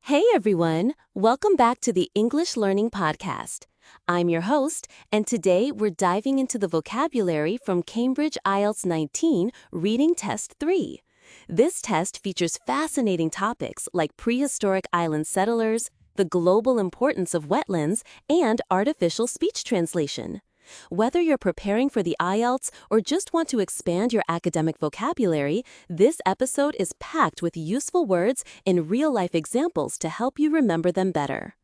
Hey everyone, welcome back to the English Learning Podcast. I'm your host, and today we're diving into the vocabulary from Cambridge IELTS 19 Reading Test 3. This test features fascinating topics like prehistoric island settlers, the global importance of wetlands, and artificial speech translation. Whether you're preparing for the IELTS or just want to expand your academic vocabulary, this episode is packed with useful words and real-life examples to help you remember them better.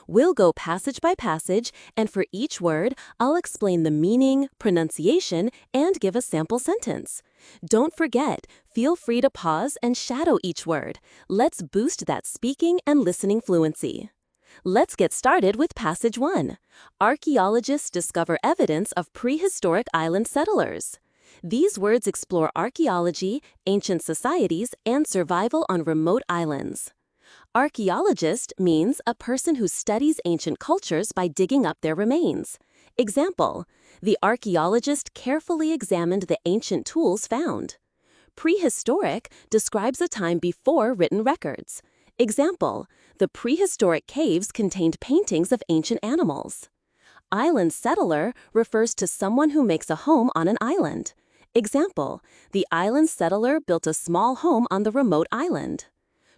We'll go passage by passage, and for each word, I'll explain the meaning, pronunciation, and give a sample sentence. Don't forget, feel free to pause and shadow each word. Let's boost that speaking and listening fluency. Let's get started with Passage 1. Archaeologists discover evidence of prehistoric island settlers. These words explore archaeology, ancient societies, and survival on remote islands. Archaeologist means a person who studies ancient cultures by digging up their remains. Example, the archaeologist carefully examined the ancient tools found. Prehistoric describes a time before written records. Example, the prehistoric caves contained paintings of ancient animals. Island settler refers to someone who makes a home on an island. Example, the island settler built a small home on the remote island.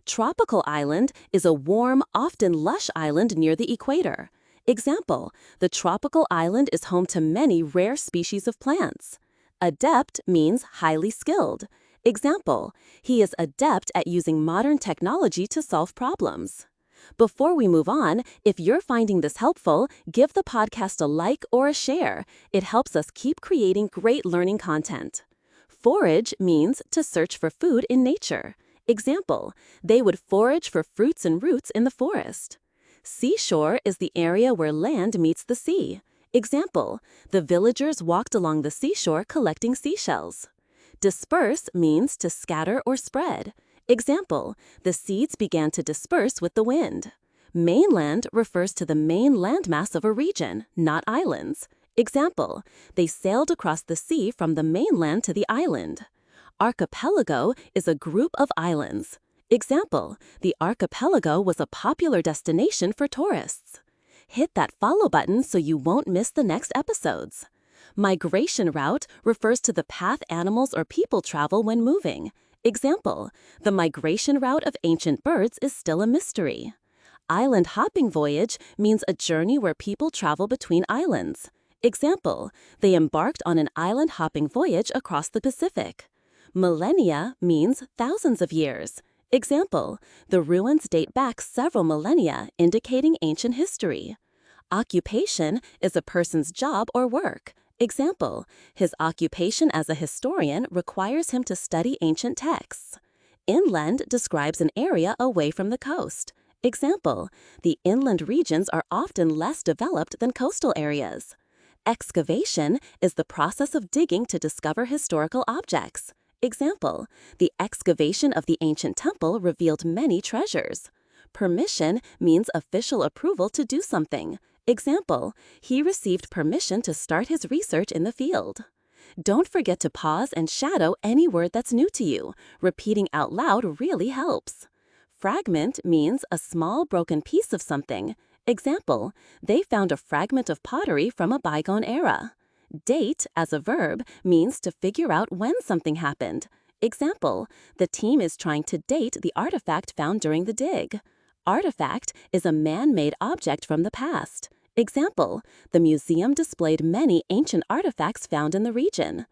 Tropical island is a warm, often lush island near the equator. Example, the tropical island is home to many rare species of plants. Adept means highly skilled. Example, he is adept at using modern technology to solve problems. Before we move on, if you're finding this helpful, give the podcast a like or a share. It helps us keep creating great learning content. Forage means to search for food in nature. Example, they would forage for fruits and roots in the forest. Seashore is the area where land meets the sea. Example, the villagers walked along the seashore collecting seashells. Disperse means to scatter or spread. Example, the seeds began to disperse with the wind. Mainland refers to the main landmass of a region, not islands. Example, they sailed across the sea from the mainland to the island. Archipelago is a group of islands. Example, the archipelago was a popular destination for tourists. Hit that follow button so you won't miss the next episodes. Migration route refers to the path animals or people travel when moving. Example, the migration route of ancient birds is still a mystery. Island hopping voyage means a journey where people travel between islands. Example, they embarked on an island hopping voyage across the Pacific. Millennia means thousands of years. Example, the ruins date back several millennia, indicating ancient history. Occupation is a person's job or work. Example, his occupation as a historian requires him to study ancient texts. Inland describes an area away from the coast. Example, the inland regions are often less developed than coastal areas. Excavation is the process of digging to discover historical objects. Example, the excavation of the ancient temple revealed many treasures. Permission means official approval to do something. Example, he received permission to start his research in the field. Don't forget to pause and shadow any word that's new to you. Repeating out loud really helps. Fragment means a small broken piece of something. Example, they found a fragment of pottery from a bygone era. Date, as a verb, means to figure out when something happened. Example, the team is trying to date the artifact found during the dig. Artifact is a man-made object from the past. Example, the museum displayed many ancient artifacts found in the region.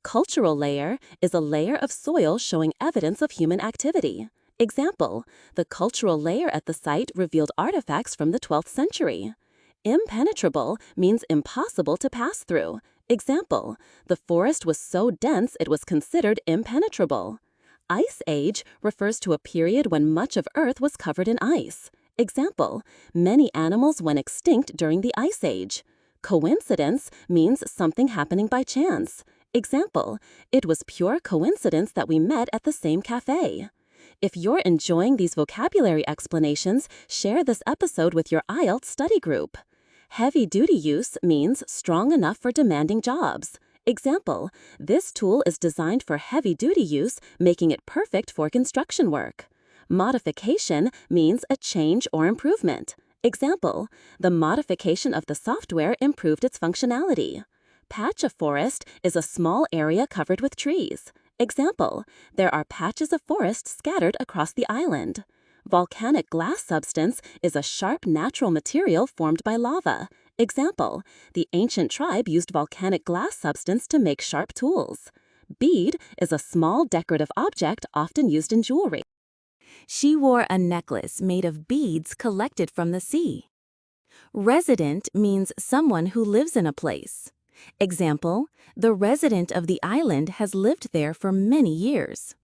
Cultural layer is a layer of soil showing evidence of human activity. Example, the cultural layer at the site revealed artifacts from the 12th century. Impenetrable means impossible to pass through. Example, the forest was so dense it was considered impenetrable. Ice Age refers to a period when much of Earth was covered in ice. Example, many animals went extinct during the Ice Age. Coincidence means something happening by chance. Example, it was pure coincidence that we met at the same cafe. If you're enjoying these vocabulary explanations, share this episode with your IELTS study group. Heavy-duty use means strong enough for demanding jobs. Example, this tool is designed for heavy-duty use, making it perfect for construction work. Modification means a change or improvement. Example, the modification of the software improved its functionality. Patch of forest is a small area covered with trees. Example, there are patches of forest scattered across the island. Volcanic glass substance is a sharp natural material formed by lava. Example, the ancient tribe used volcanic glass substance to make sharp tools. Bead is a small decorative object often used in jewelry. She wore a necklace made of beads collected from the sea. Resident means someone who lives in a place. Example, the resident of the island has lived there for many years.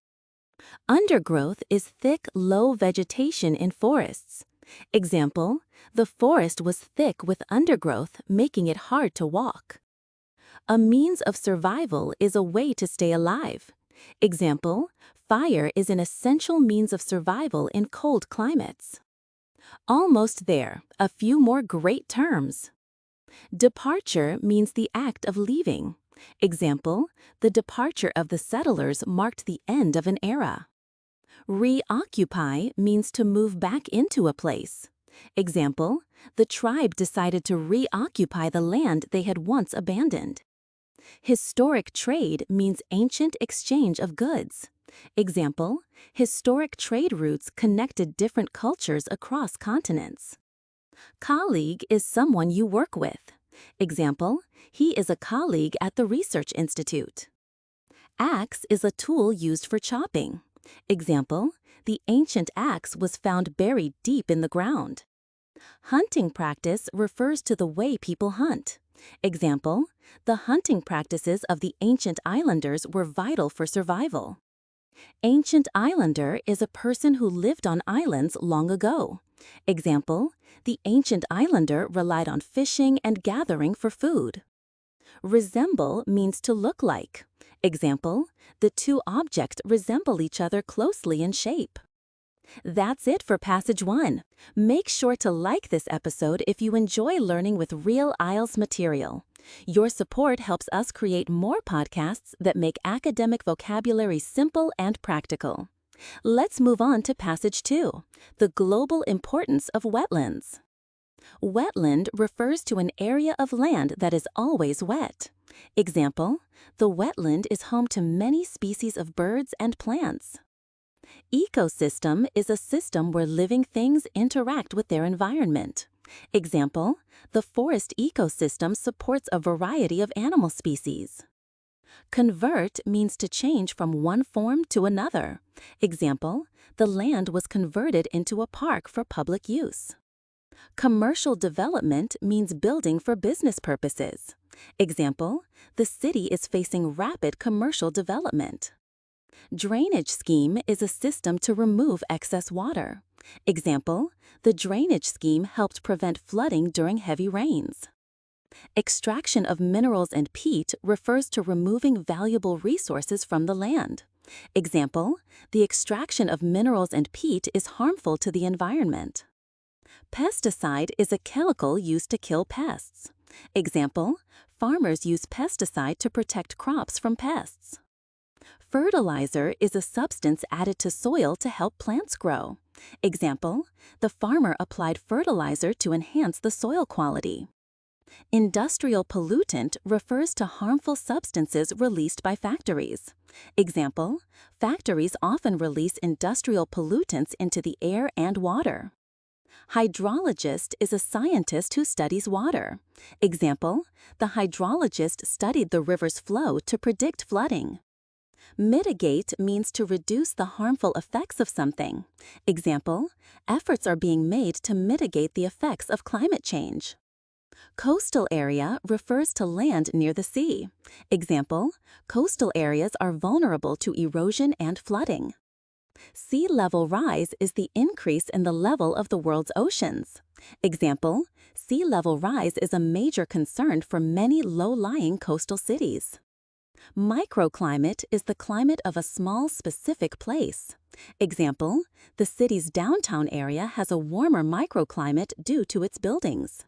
Undergrowth is thick, low vegetation in forests. Example, the forest was thick with undergrowth, making it hard to walk. A means of survival is a way to stay alive. Example, fire is an essential means of survival in cold climates. Almost there, a few more great terms. Departure means the act of leaving. Example, the departure of the settlers marked the end of an era. Reoccupy means to move back into a place. Example, the tribe decided to reoccupy the land they had once abandoned. Historic trade means ancient exchange of goods. Example, historic trade routes connected different cultures across continents. Colleague is someone you work with. Example, he is a colleague at the Research Institute. Axe is a tool used for chopping. Example, the ancient axe was found buried deep in the ground. Hunting practice refers to the way people hunt. Example, the hunting practices of the ancient islanders were vital for survival. Ancient islander is a person who lived on islands long ago. Example, the ancient islander relied on fishing and gathering for food. Resemble means to look like. Example, the two objects resemble each other closely in shape. That's it for Passage 1. Make sure to like this episode if you enjoy learning with real IELTS material. Your support helps us create more podcasts that make academic vocabulary simple and practical. Let's move on to Passage 2, the global importance of wetlands. Wetland refers to an area of land that is always wet. Example, the wetland is home to many species of birds and plants. Ecosystem is a system where living things interact with their environment. Example, the forest ecosystem supports a variety of animal species. Convert means to change from one form to another. Example, the land was converted into a park for public use. Commercial development means building for business purposes. Example, the city is facing rapid commercial development. Drainage scheme is a system to remove excess water. Example, the drainage scheme helped prevent flooding during heavy rains. Extraction of minerals and peat refers to removing valuable resources from the land. Example, the extraction of minerals and peat is harmful to the environment. Pesticide is a chemical used to kill pests. Example, farmers use pesticide to protect crops from pests. Fertilizer is a substance added to soil to help plants grow. Example, the farmer applied fertilizer to enhance the soil quality. Industrial pollutant refers to harmful substances released by factories. Example, factories often release industrial pollutants into the air and water. Hydrologist is a scientist who studies water. Example, the hydrologist studied the river's flow to predict flooding. Mitigate means to reduce the harmful effects of something. Example, efforts are being made to mitigate the effects of climate change. Coastal area refers to land near the sea. Example, coastal areas are vulnerable to erosion and flooding. Sea level rise is the increase in the level of the world's oceans. Example, sea level rise is a major concern for many low-lying coastal cities. Microclimate is the climate of a small specific place. Example, the city's downtown area has a warmer microclimate due to its buildings.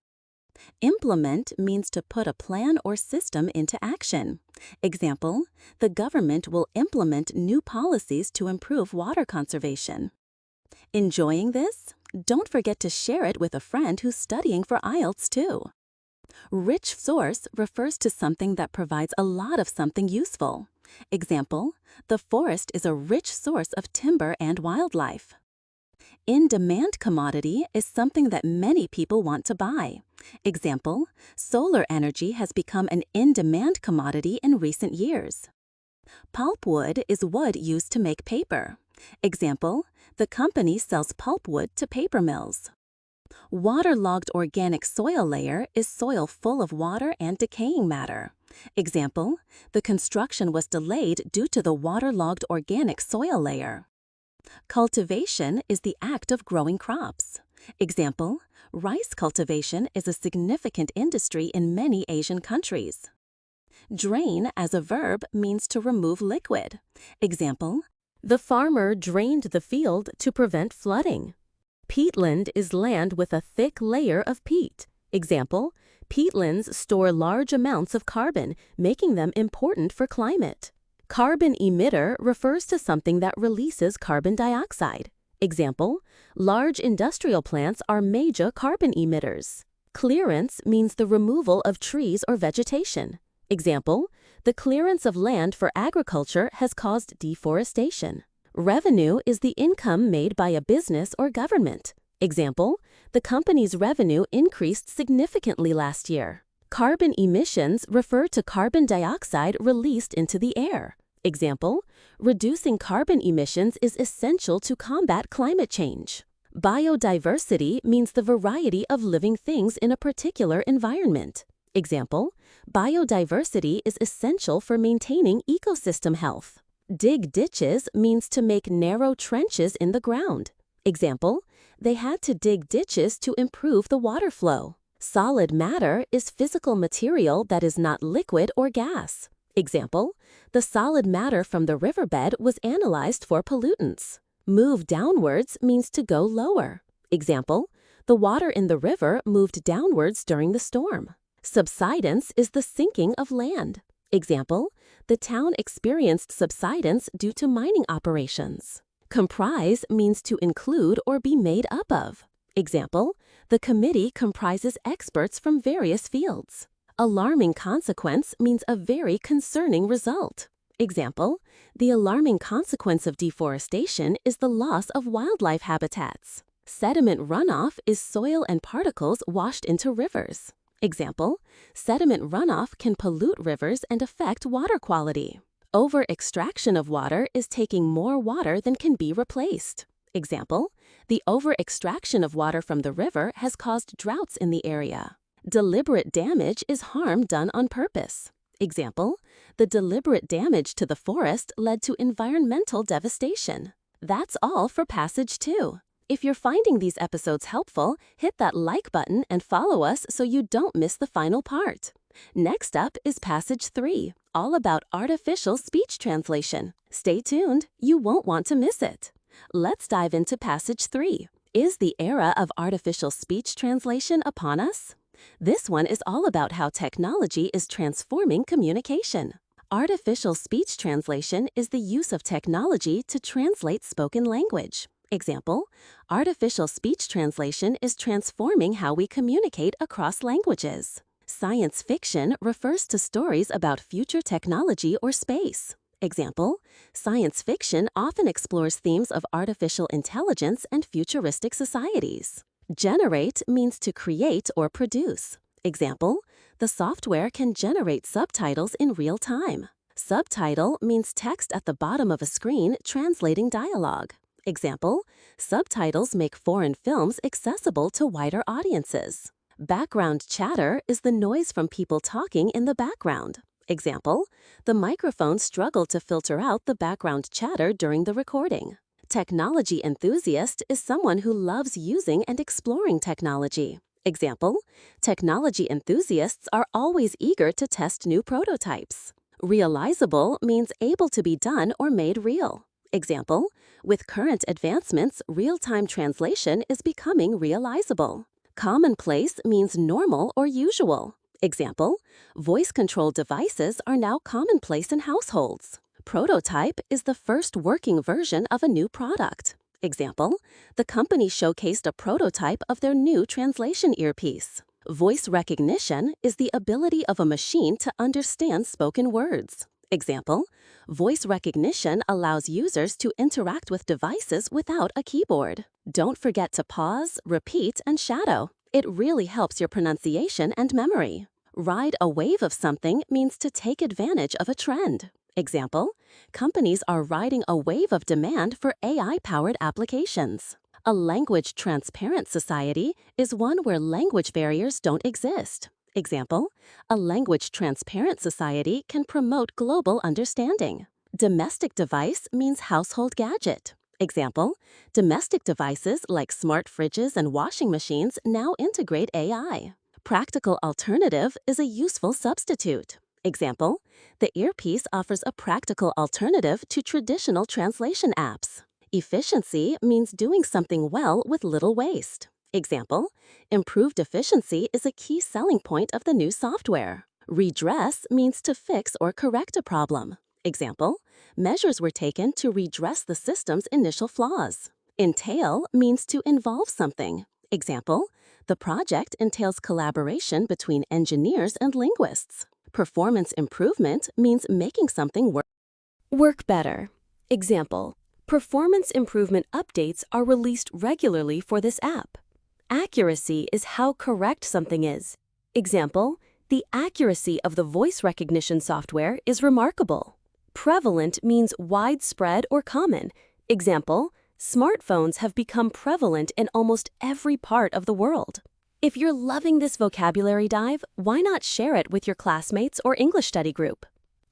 Implement means to put a plan or system into action. Example, the government will implement new policies to improve water conservation. Enjoying this? Don't forget to share it with a friend who's studying for IELTS too. Rich source refers to something that provides a lot of something useful. Example, the forest is a rich source of timber and wildlife. In-demand commodity is something that many people want to buy. Example, solar energy has become an in-demand commodity in recent years. Pulpwood is wood used to make paper. Example, the company sells pulpwood to paper mills. Waterlogged organic soil layer is soil full of water and decaying matter. Example, the construction was delayed due to the waterlogged organic soil layer. Cultivation is the act of growing crops. Example, rice cultivation is a significant industry in many Asian countries. Drain as a verb means to remove liquid. Example, the farmer drained the field to prevent flooding. Peatland is land with a thick layer of peat. Example, peatlands store large amounts of carbon, making them important for climate. Carbon emitter refers to something that releases carbon dioxide. Example, large industrial plants are major carbon emitters. Clearance means the removal of trees or vegetation. Example, the clearance of land for agriculture has caused deforestation. Revenue is the income made by a business or government. Example, the company's revenue increased significantly last year. Carbon emissions refer to carbon dioxide released into the air. Example, reducing carbon emissions is essential to combat climate change. Biodiversity means the variety of living things in a particular environment. Example, biodiversity is essential for maintaining ecosystem health. Dig ditches means to make narrow trenches in the ground. Example, they had to dig ditches to improve the water flow. Solid matter is physical material that is not liquid or gas. Example, the solid matter from the riverbed was analyzed for pollutants. Move downwards means to go lower. Example, the water in the river moved downwards during the storm. Subsidence is the sinking of land. Example, the town experienced subsidence due to mining operations. Comprise means to include or be made up of. Example, the committee comprises experts from various fields. Alarming consequence means a very concerning result. Example, the alarming consequence of deforestation is the loss of wildlife habitats. Sediment runoff is soil and particles washed into rivers. Example, sediment runoff can pollute rivers and affect water quality. Over-extraction of water is taking more water than can be replaced. Example, the over-extraction of water from the river has caused droughts in the area. Deliberate damage is harm done on purpose. Example, the deliberate damage to the forest led to environmental devastation. That's all for Passage 2. If you're finding these episodes helpful, hit that like button and follow us so you don't miss the final part. Next up is Passage 3, all about artificial speech translation. Stay tuned, you won't want to miss it. Let's dive into Passage 3. Is the era of artificial speech translation upon us? This one is all about how technology is transforming communication. Artificial speech translation is the use of technology to translate spoken language. Example, artificial speech translation is transforming how we communicate across languages. Science fiction refers to stories about future technology or space. Example, science fiction often explores themes of artificial intelligence and futuristic societies. Generate means to create or produce. Example, the software can generate subtitles in real time. Subtitle means text at the bottom of a screen translating dialogue. Example, subtitles make foreign films accessible to wider audiences. Background chatter is the noise from people talking in the background. Example, the microphone struggled to filter out the background chatter during the recording. Technology enthusiast is someone who loves using and exploring technology. Example, technology enthusiasts are always eager to test new prototypes. Realizable means able to be done or made real. Example, with current advancements, real-time translation is becoming realizable. Commonplace means normal or usual. Example, voice control devices are now commonplace in households. Prototype is the first working version of a new product. Example, the company showcased a prototype of their new translation earpiece. Voice recognition is the ability of a machine to understand spoken words. Example, voice recognition allows users to interact with devices without a keyboard. Don't forget to pause, repeat, and shadow. It really helps your pronunciation and memory. Ride a wave of something means to take advantage of a trend. Example, companies are riding a wave of demand for AI-powered applications. A language transparent society is one where language barriers don't exist. Example, a language transparent society can promote global understanding. Domestic device means household gadget. Example, domestic devices like smart fridges and washing machines now integrate AI. Practical alternative is a useful substitute. Example, the earpiece offers a practical alternative to traditional translation apps. Efficiency means doing something well with little waste. Example, improved efficiency is a key selling point of the new software. Redress means to fix or correct a problem. Example, measures were taken to redress the system's initial flaws. Entail means to involve something. Example, the project entails collaboration between engineers and linguists. Performance improvement means making something work better. Example, performance improvement updates are released regularly for this app. Accuracy is how correct something is. Example, the accuracy of the voice recognition software is remarkable. Prevalent means widespread or common. Example, smartphones have become prevalent in almost every part of the world. If you're loving this vocabulary dive, why not share it with your classmates or English study group?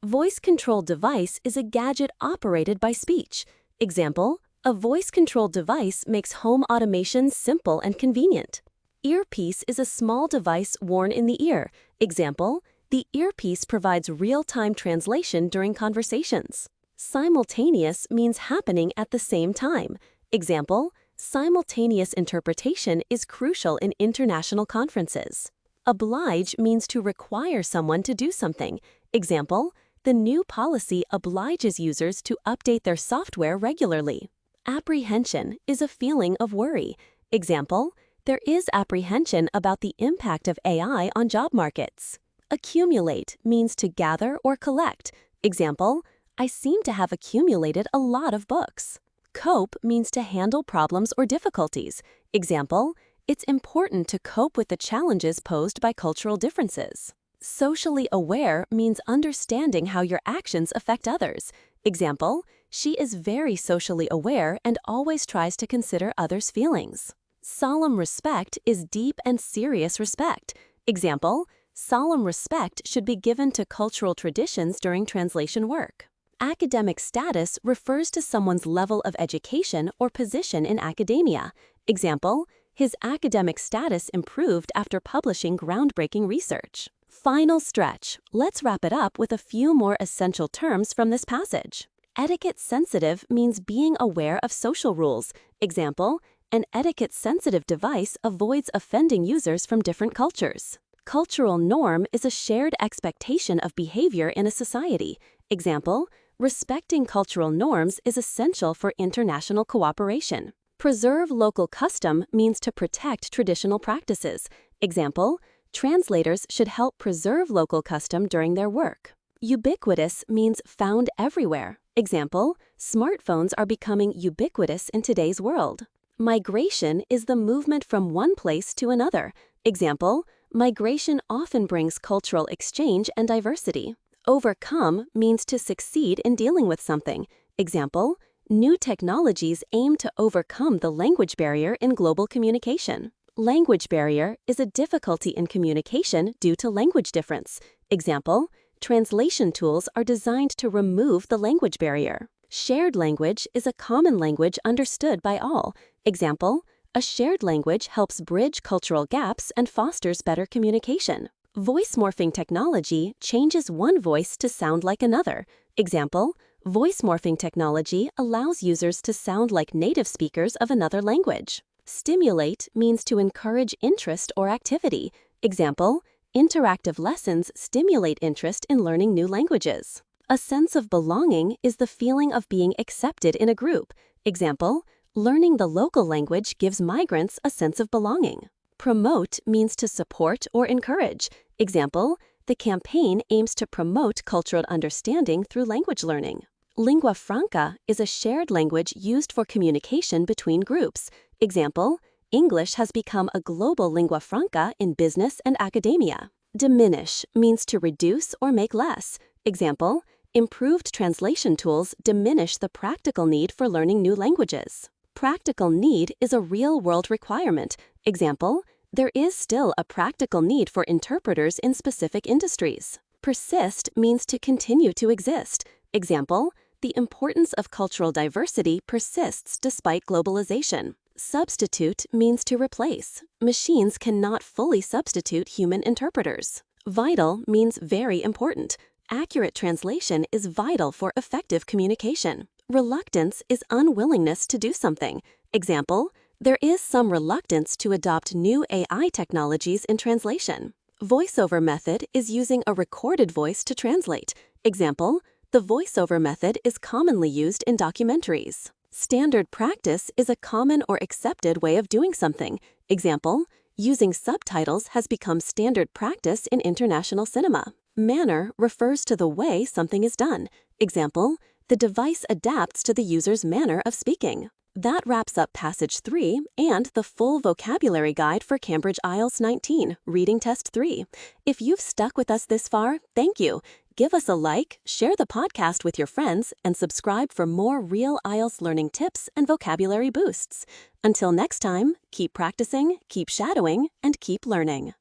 Voice-controlled device is a gadget operated by speech. Example, a voice-controlled device makes home automation simple and convenient. Earpiece is a small device worn in the ear. Example, the earpiece provides real-time translation during conversations. Simultaneous means happening at the same time. Example, simultaneous interpretation is crucial in international conferences. Oblige means to require someone to do something. Example, the new policy obliges users to update their software regularly. Apprehension is a feeling of worry. Example, there is apprehension about the impact of AI on job markets. Accumulate means to gather or collect. Example, I seem to have accumulated a lot of books. Cope means to handle problems or difficulties. Example, it's important to cope with the challenges posed by cultural differences. Socially aware means understanding how your actions affect others. Example, she is very socially aware and always tries to consider others' feelings. Solemn respect is deep and serious respect. Example, solemn respect should be given to cultural traditions during translation work. Academic status refers to someone's level of education or position in academia. Example, his academic status improved after publishing groundbreaking research. Final stretch. Let's wrap it up with a few more essential terms from this passage. Etiquette-sensitive means being aware of social rules. Example, an etiquette-sensitive device avoids offending users from different cultures. Cultural norm is a shared expectation of behavior in a society. Example, respecting cultural norms is essential for international cooperation. Preserve local custom means to protect traditional practices. Example, translators should help preserve local custom during their work. Ubiquitous means found everywhere. Example, smartphones are becoming ubiquitous in today's world. Migration is the movement from one place to another. Example, migration often brings cultural exchange and diversity. Overcome means to succeed in dealing with something. Example, new technologies aim to overcome the language barrier in global communication. Language barrier is a difficulty in communication due to language difference. Example, translation tools are designed to remove the language barrier. Shared language is a common language understood by all. Example, a shared language helps bridge cultural gaps and fosters better communication. Voice morphing technology changes one voice to sound like another. Example, voice morphing technology allows users to sound like native speakers of another language. Stimulate means to encourage interest or activity. Example, interactive lessons stimulate interest in learning new languages. A sense of belonging is the feeling of being accepted in a group. Example, Learning the local language gives migrants a sense of belonging. Promote means to support or encourage. Example, the campaign aims to promote cultural understanding through language learning. Lingua franca is a shared language used for communication between groups. Example, English has become a global lingua franca in business and academia. Diminish means to reduce or make less. Example, improved translation tools diminish the practical need for learning new languages. Practical need is a real-world requirement. Example, there is still a practical need for interpreters in specific industries. Persist means to continue to exist. Example, the importance of cultural diversity persists despite globalization. Substitute means to replace. Machines cannot fully substitute human interpreters. Vital means very important. Accurate translation is vital for effective communication. Reluctance is unwillingness to do something. Example, there is some reluctance to adopt new AI technologies in translation. Voiceover method is using a recorded voice to translate. Example, the voiceover method is commonly used in documentaries. Standard practice is a common or accepted way of doing something. Example, using subtitles has become standard practice in international cinema. Manner refers to the way something is done. Example, the device adapts to the user's manner of speaking. That wraps up Passage 3 and the full vocabulary guide for Cambridge IELTS 19, Reading Test 3. If you've stuck with us this far, thank you. Give us a like, share the podcast with your friends, and subscribe for more real IELTS learning tips and vocabulary boosts. Until next time, keep practicing, keep shadowing, and keep learning.